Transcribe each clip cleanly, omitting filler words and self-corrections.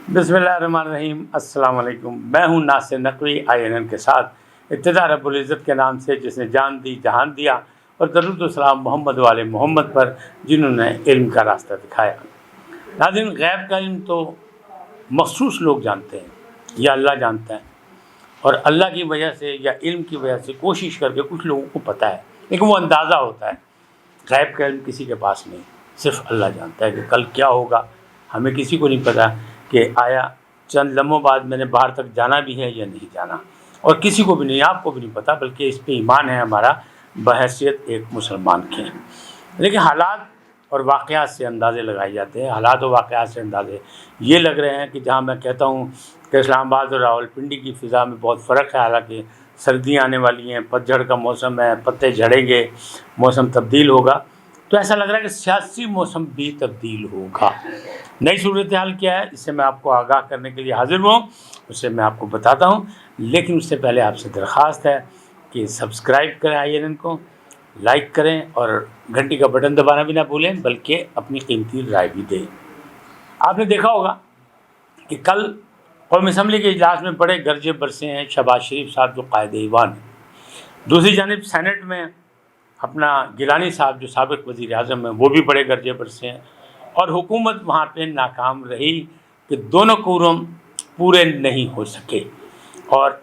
बिस्मिल्लाहिर्रहमानिर्रहीम। अस्सलाम वालेकुम। मैं हूं नासिर नकवी INN के साथ। इब्तिदा रब्बुल इज़्ज़त के नाम से जिसने जान दी जहान दिया, और दरूद व सलाम मोहम्मद वाले मोहम्मद पर जिन्होंने इल्म का रास्ता दिखाया। नाज़रीन, गैब का इल्म तो मखसूस लोग जानते हैं या अल्लाह जानता है, और अल्लाह की वजह से या इल्म की वजह से कोशिश करके कुछ लोगों को पता है, लेकिन वो अंदाज़ा होता है। गैब का इल्म किसी के पास नहीं, सिर्फ अल्लाह जानता है कि कल क्या होगा। हमें किसी को नहीं पता कि आया चंद लम्हों बाद मैंने बाहर तक जाना भी है या नहीं जाना, और किसी को भी नहीं, आपको भी नहीं पता, बल्कि इस पे ईमान है हमारा बहैसियत एक मुसलमान के। लेकिन हालात और वाक़यात से अंदाज़े लगाए जाते हैं। हालात और वाक़यात से अंदाज़े ये लग रहे हैं कि जहाँ मैं कहता हूँ कि इस्लामाबाद और रावलपिंडी की फ़िज़ा में बहुत फ़र्क है, हालांकि सर्दियाँ आने वाली हैं, पतझड़ का मौसम है, पत्ते झड़ेंगे, मौसम तब्दील होगा, तो ऐसा लग रहा है कि सियासी मौसम भी तब्दील होगा। नई सूरत हाल क्या है, इससे मैं आपको आगाह करने के लिए हाजिर हूँ, उससे मैं आपको बताता हूँ। लेकिन उससे पहले आपसे दरख्वास्त है कि सब्सक्राइब करें INN को, लाइक करें और घंटी का बटन दबाना भी ना भूलें, बल्कि अपनी कीमती राय भी दें। आपने देखा होगा कि कल कौमी असम्बली के इजलास में बड़े गरजे बरसे हैं शहबाज शरीफ साहब जो कायदे ईवान हैं। दूसरी जानिब सेनेट में अपना गिलानी साहब जो साबिक वज़ीर आज़म हैं, वो भी बड़े गरजे बरसे हैं, और हुकूमत वहाँ पे नाकाम रही कि दोनों कोरम पूरे नहीं हो सके और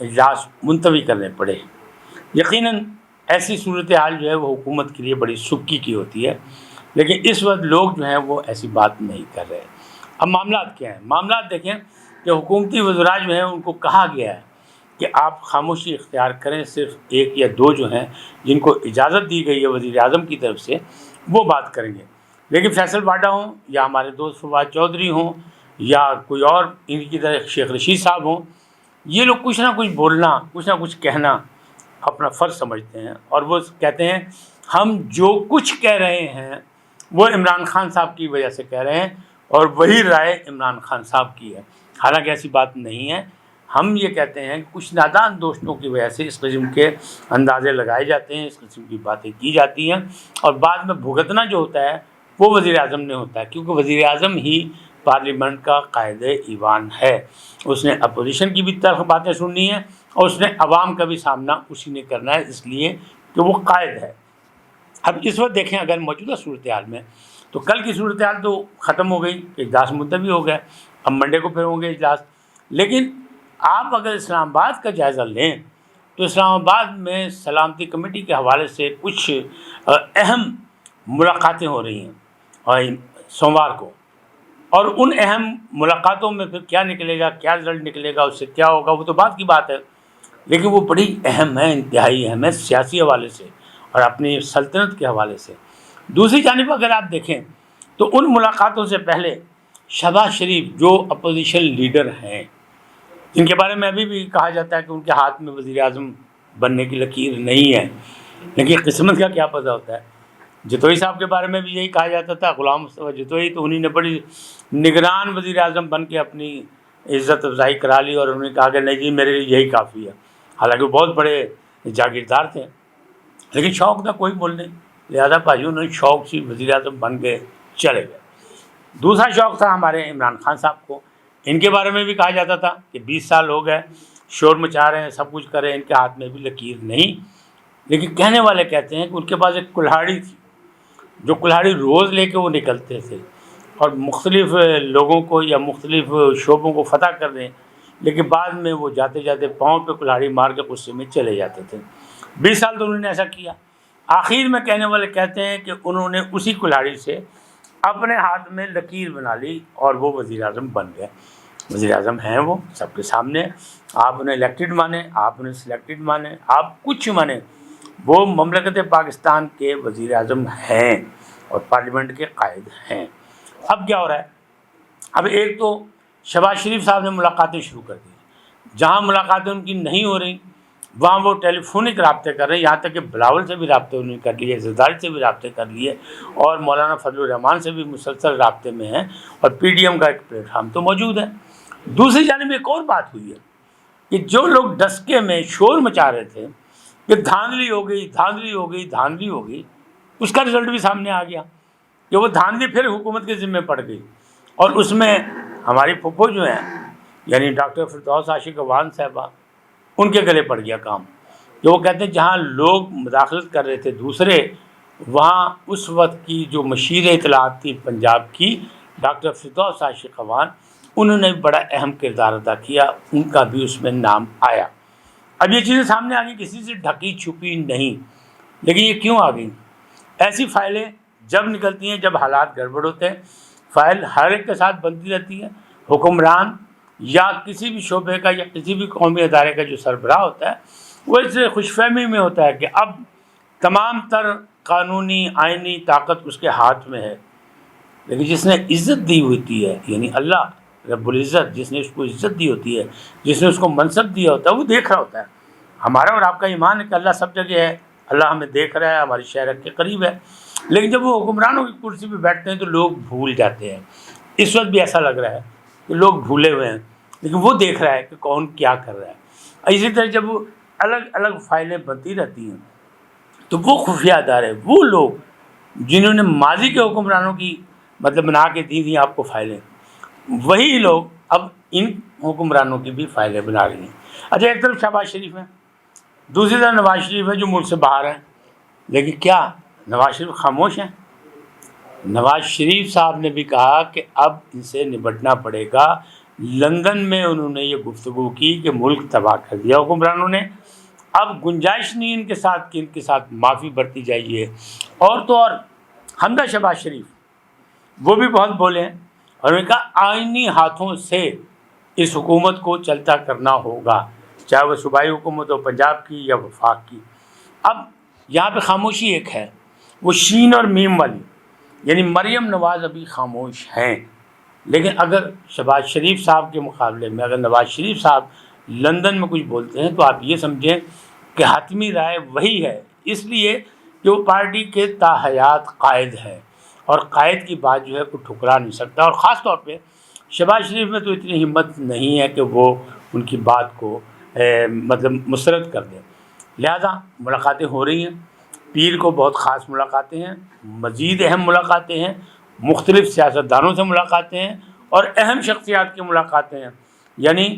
इजलास मुलतवी करने पड़े। यकीनन ऐसी सूरत हाल जो है वो हुकूमत के लिए बड़ी सुक्की की होती है, लेकिन इस वक्त लोग जो हैं वो ऐसी बात नहीं कर रहे। अब मामलात क्या हैं? मामलात देखें कि हुकूमती वज़रा जो हैं उनको कहा गया है कि आप खामोशी इख्तियार करें, सिर्फ एक या दो जो हैं जिनको इजाज़त दी गई है वज़ीर आज़म की तरफ से वो बात करेंगे। लेकिन फैसल वाडा हों या हमारे दोस्त फवाद चौधरी हों या कोई और इनकी तरह शेख रशीद साहब हों, ये लोग कुछ ना कुछ बोलना, कुछ ना कुछ कहना अपना फ़र्ज़ समझते हैं, और वो कहते हैं हम जो कुछ कह रहे हैं वो इमरान खान साहब की वजह से कह रहे हैं, और वही राय इमरान खान साहब की है। हालांकि ऐसी बात नहीं है। हम ये कहते हैं कि कुछ नादान दोस्तों की वजह से इस किस्म के अंदाज़े लगाए जाते हैं, इस किस्म की बातें की जाती हैं, और बाद में भुगतना जो होता है वो वज़ीर आज़म ने होता है, क्योंकि वज़ीर आज़म ही पार्लियामेंट का कायदे ईवान है। उसने अपोजिशन की भी तरफ बातें सुननी है, और उसने अवाम का भी सामना उसी ने करना है, इसलिए कि वो कायद है। अब इस वक्त देखें अगर मौजूदा सूरत हाल में, तो कल की सूरत हाल तो ख़त्म हो गई, इजलास मुलतवी हो गया, अब मंडे को फिर होंगे इजलास। लेकिन आप अगर इस्लामाबाद का जायज़ा लें तो इस्लामाबाद में सलामती कमेटी के हवाले से कुछ अहम मुलाकातें हो रही हैं और सोमवार को, और उन अहम मुलाकातों में फिर क्या निकलेगा, क्या रिजल्ट निकलेगा, उससे क्या होगा, वो तो बात की बात है, लेकिन वो बड़ी अहम है, इंतहाई अहम है सियासी हवाले से और अपनी सल्तनत के हवाले से। दूसरी जानिब अगर आप देखें तो उन मुलाकातों से पहले शहबाज शरीफ जो अपोजिशन लीडर हैं, जिनके बारे में अभी भी कहा जाता है कि उनके हाथ में वज़ीर आज़म बनने की लकीर नहीं है, लेकिन किस्मत का क्या पता होता है। जतोई साहब के बारे में भी यही कहा जाता था, ग़ुलाम मुस्तफ़ा जतोई, तो उन्हीं ने बड़ी निगरान वज़ीर आज़म बन के अपनी इज़्ज़त अफ़ज़ाई करा ली, और उन्होंने कहा कि नहीं जी मेरे लिए यही काफ़ी है। हालांकि वो बहुत बड़े जागीरदार थे, लेकिन शौक़ था कोई बोल नहीं, लिहाजा भाई उन्होंने शौक़ से वज़ीर आज़म बन गए, चले गए। दूसरा शौक़ था हमारे इमरान खान साहब को, इनके बारे में भी कहा जाता था कि 20 साल हो गए, शोर मचा रहे हैं, सब कुछ कर रहे हैं, इनके हाथ में भी लकीर नहीं। लेकिन कहने वाले कहते हैं कि उनके पास एक कुल्हाड़ी थी, जो कुल्हाड़ी रोज़ लेके वो निकलते थे और मुख्तलिफ़ लोगों को या मुख्तलिफ़ शोबों को फ़तह कर दें, लेकिन बाद में वो जाते जाते पाँव पे कुल्हाड़ी मार के गुस्से में चले जाते थे। 20 साल तो उन्होंने ऐसा किया। आखिर में कहने वाले कहते हैं कि उन्होंने उसी कुल्हाड़ी से अपने हाथ में लकीर बना ली और वो वज़ीर आज़म बन गए। वज़ीर आज़म हैं वो सबके सामने, आप उन्हें इलेक्टेड माने, आप उन्हें सिलेक्टेड माने, आप कुछ माने, वो ममलकत पाकिस्तान के वज़ीर आज़म हैं और पार्लियामेंट के कायद हैं। अब क्या हो रहा है? अब एक तो शहबाज शरीफ साहब ने मुलाकातें शुरू कर दी, जहाँ मुलाकातें उनकी नहीं हो रही वहाँ वो टेलीफोनिक रब्ते कर रहे हैं, यहाँ तक कि बिलावल से भी रब्ते उन्होंने कर लिए, ज़रदारी से भी रब्ते कर लिए, और मौलाना फजलुर रहमान से भी मुसलसल रब्ते में हैं, और PDM का एक प्लेटफार्म तो मौजूद है। दूसरी जानिब एक और बात हुई है कि जो लोग डस्के में शोर मचा रहे थे कि धांधली हो गई, धांधली हो गई, धांधली हो गई, उसका रिजल्ट भी सामने आ गया कि वो धांधली फिर हुकूमत के ज़िम्मे पड़ गई, और उसमें ہماری پھپھو جو ہیں یعنی ڈاکٹر فردوس عاشق اعوان صاحبہ، ان کے گلے پڑ گیا کام، جو وہ کہتے ہیں جہاں لوگ مداخلت کر رہے تھے دوسرے، وہاں اس وقت کی جو مشیر اطلاعات تھی پنجاب کی ڈاکٹر فردوس عاشق اعوان، انہوں نے بڑا اہم کردار ادا کیا، ان کا بھی اس میں نام آیا۔ اب یہ چیزیں سامنے آ گئی، کسی سے ڈھکی چھپی نہیں، لیکن یہ کیوں آ گئی؟ ایسی فائلیں جب نکلتی ہیں جب حالات گڑبڑ ہوتے ہیں، فائل ہر ایک کے ساتھ بنتی رہتی ہے، حکمران یا کسی بھی شعبے کا یا کسی بھی قومی ادارے کا جو سربراہ ہوتا ہے وہ اس خوش فہمی میں ہوتا ہے کہ اب تمام تر قانونی آئینی طاقت اس کے ہاتھ میں ہے، لیکن جس نے عزت دی ہوتی ہے یعنی اللہ رب العزت، جس نے اس کو عزت دی ہوتی ہے، جس نے اس کو منصب دیا ہوتا ہے، وہ دیکھ رہا ہوتا ہے۔ ہمارا اور آپ کا ایمان ہے کہ اللہ سب جگہ ہے، اللہ ہمیں دیکھ رہا ہے، ہماری شہرت کے قریب ہے، لیکن جب وہ حکمرانوں کی کرسی پہ بیٹھتے ہیں تو لوگ بھول جاتے ہیں۔ اس وقت بھی ایسا لگ رہا ہے کہ لوگ بھولے ہوئے ہیں، لیکن وہ دیکھ رہا ہے کہ کون کیا کر رہا ہے۔ اسی طرح جب وہ الگ الگ فائلیں بنتی رہتی ہیں تو وہ خفیہ ادارے، وہ لوگ جنہوں نے ماضی کے حکمرانوں کی بنا کے دی تھیں آپ کو فائلیں، وہی لوگ اب ان حکمرانوں کی بھی فائلیں بنا رہی ہیں۔ اچھا، ایک طرف شہباز شریف ہے، دوسری طرف نواز شریف ہے جو ملک سے باہر ہیں، لیکن کیا نواز شریف خاموش ہیں؟ نواز شریف صاحب نے بھی کہا کہ اب ان سے نبٹنا پڑے گا۔ لندن میں انہوں نے یہ گفتگو کی کہ ملک تباہ کر دیا حکمرانوں نے، اب گنجائش نہیں ان کے ساتھ کہ ان کے ساتھ معافی برتی جائیے۔ اور تو اور حمزہ شہباز شریف وہ بھی بہت بولے ہیں، اور انہوں نے کہا آئینی ہاتھوں سے اس حکومت کو چلتا کرنا ہوگا، چاہے وہ صوبائی حکومت ہو پنجاب کی یا وفاق کی۔ اب یہاں پہ خاموشی ایک ہے، وہ شین اور میم والی، یعنی مریم نواز ابھی خاموش ہیں، لیکن اگر شہباز شریف صاحب کے مقابلے میں اگر نواز شریف صاحب لندن میں کچھ بولتے ہیں تو آپ یہ سمجھیں کہ حتمی رائے وہی ہے، اس لیے کہ وہ پارٹی کے تاحیات قائد ہے، اور قائد کی بات جو ہے کوئی ٹھکرا نہیں سکتا، اور خاص طور پہ شہباز شریف میں تو اتنی ہمت نہیں ہے کہ وہ ان کی بات کو مسترد کر دیں۔ لہذا ملاقاتیں ہو رہی ہیں، پیر کو بہت خاص ملاقاتیں ہیں، مزید اہم ملاقاتیں ہیں، مختلف سیاستدانوں سے ملاقاتیں ہیں، اور اہم شخصیات کی ملاقاتیں ہیں، یعنی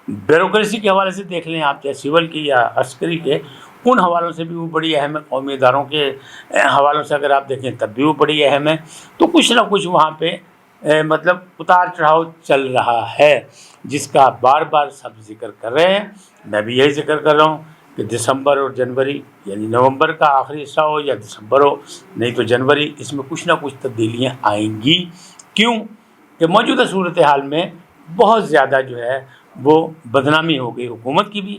بیوروکریسی کے حوالے سے دیکھ لیں آپ، چاہے سول کی یا عسکری کے، ان حوالوں سے بھی وہ بڑی اہم ہے، قومی اداروں کے حوالوں سے اگر آپ دیکھیں تب بھی وہ بڑی اہم ہے۔ تو کچھ نہ کچھ وہاں پہ اتار چڑھاؤ چل رہا ہے، جس کا بار بار سب ذکر کر رہے ہیں۔ میں بھی یہی ذکر کر رہا ہوں کہ دسمبر اور جنوری، یعنی نومبر کا آخری حصہ ہو یا دسمبر ہو، نہیں تو جنوری، اس میں کچھ نہ کچھ تبدیلیاں آئیں گی۔ کیوں کہ موجودہ صورتحال میں بہت زیادہ جو ہے وہ بدنامی ہو گئی حکومت کی بھی،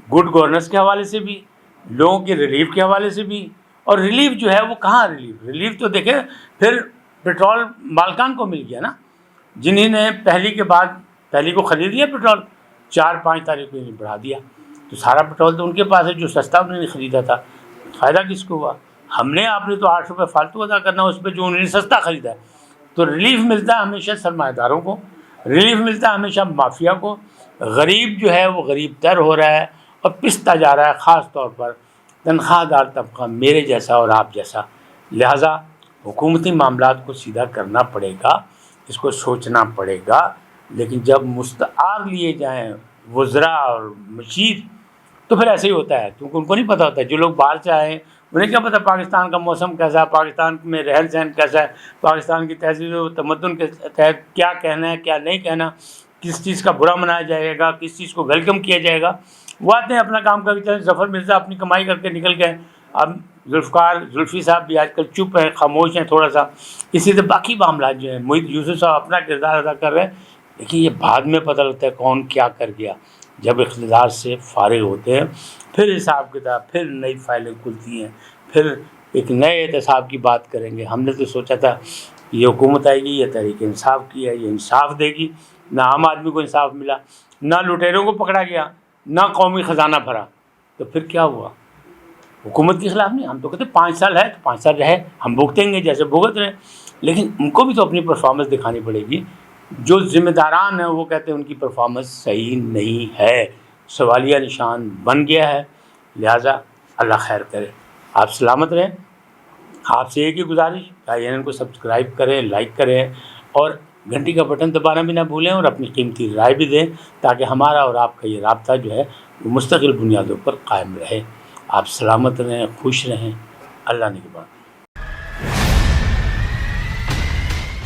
گڈ گورننس کے حوالے سے بھی، لوگوں کی ریلیف کے حوالے سے بھی۔ اور ریلیف جو ہے وہ کہاں ریلیف تو دیکھیں پھر پیٹرول مالکان کو مل گیا نا، جنہیں نے پہلی کو خرید لیا پیٹرول، 4-5 تاریخ کو انہیں بڑھا دیا، تو سارا پیٹرول تو ان کے پاس ہے، جو سستا انہوں نے خریدا تھا، فائدہ کس کو ہوا؟ ہم نے، آپ نے تو 8 روپے فالتو ادا کرنا اس پہ جو انہوں نے سستا خریدا ہے۔ تو ریلیف ملتا ہے ہمیشہ سرمایہ داروں کو، ریلیف ملتا ہے ہمیشہ مافیا کو، غریب جو ہے وہ غریب تر ہو رہا ہے اور پستا جا رہا ہے، خاص طور پر تنخواہ دار طبقہ، میرے جیسا اور آپ جیسا۔ لہٰذا حکومتی معاملات کو سیدھا کرنا پڑے گا، اس کو سوچنا پڑے گا، لیکن جب مستعار لیے جائیں وزراء اور مشیر تو پھر ایسے ہی ہوتا ہے، کیونکہ ان کو نہیں پتہ ہوتا ہے، جو لوگ باہر سے آئے ہیں انہیں کیا پتہ پاکستان کا موسم کیسا ہے، پاکستان میں رہن سہن کیسا ہے، پاکستان کی تہذیب و تمدن کے تحت کیا کہنا ہے کیا نہیں کہنا، کس چیز کا برا منایا جائے گا، کس چیز کو ویلکم کیا جائے گا۔ وہ آتے ہیں اپنا کام کر کے، ظفر مرزا اپنی کمائی کر کے نکل گئے، اب زلفی صاحب بھی آج کل چپ ہیں، خاموش ہیں تھوڑا سا، اسی طرح باقی معاملات جو ہیں، محیط یوسف صاحب اپنا کردار ادا کر رہے ہیں، لیکن یہ بعد میں پتہ لگتا ہے کون کیا کر گیا، جب اقتدار سے فارغ ہوتے ہیں پھر حساب کتاب، پھر نئی فائلیں کھلتی ہیں، پھر ایک نئے احتساب کی بات کریں گے۔ ہم نے تو سوچا تھا یہ حکومت آئے گی، یہ تحریک انصاف کی ہے، یہ انصاف دے گی، نہ عام آدمی کو انصاف ملا، نہ لٹیروں کو پکڑا گیا، نہ قومی خزانہ بھرا، تو پھر کیا ہوا؟ حکومت کے خلاف نہیں، ہم تو کہتے 5 سال ہے تو 5 سال رہے، ہم بھگتیں گے جیسے بھگت رہے، لیکن ان کو بھی تو اپنی پرفارمنس دکھانی پڑے گی۔ جو ذمہ داران ہیں وہ کہتے ہیں ان کی پرفارمنس صحیح نہیں ہے، سوالیہ نشان بن گیا ہے۔ لہٰذا اللہ خیر کرے، آپ سلامت رہیں۔ آپ سے ایک ہی گزارش، INN کو سبسکرائب کریں، لائک کریں، اور گھنٹی کا بٹن دبانا بھی نہ بھولیں اور اپنی قیمتی رائے بھی دیں تاکہ ہمارا اور آپ کا یہ رابطہ جو ہے وہ مستقل بنیادوں پر قائم رہے۔ آپ سلامت رہیں، خوش رہیں، اللہ نگہبان۔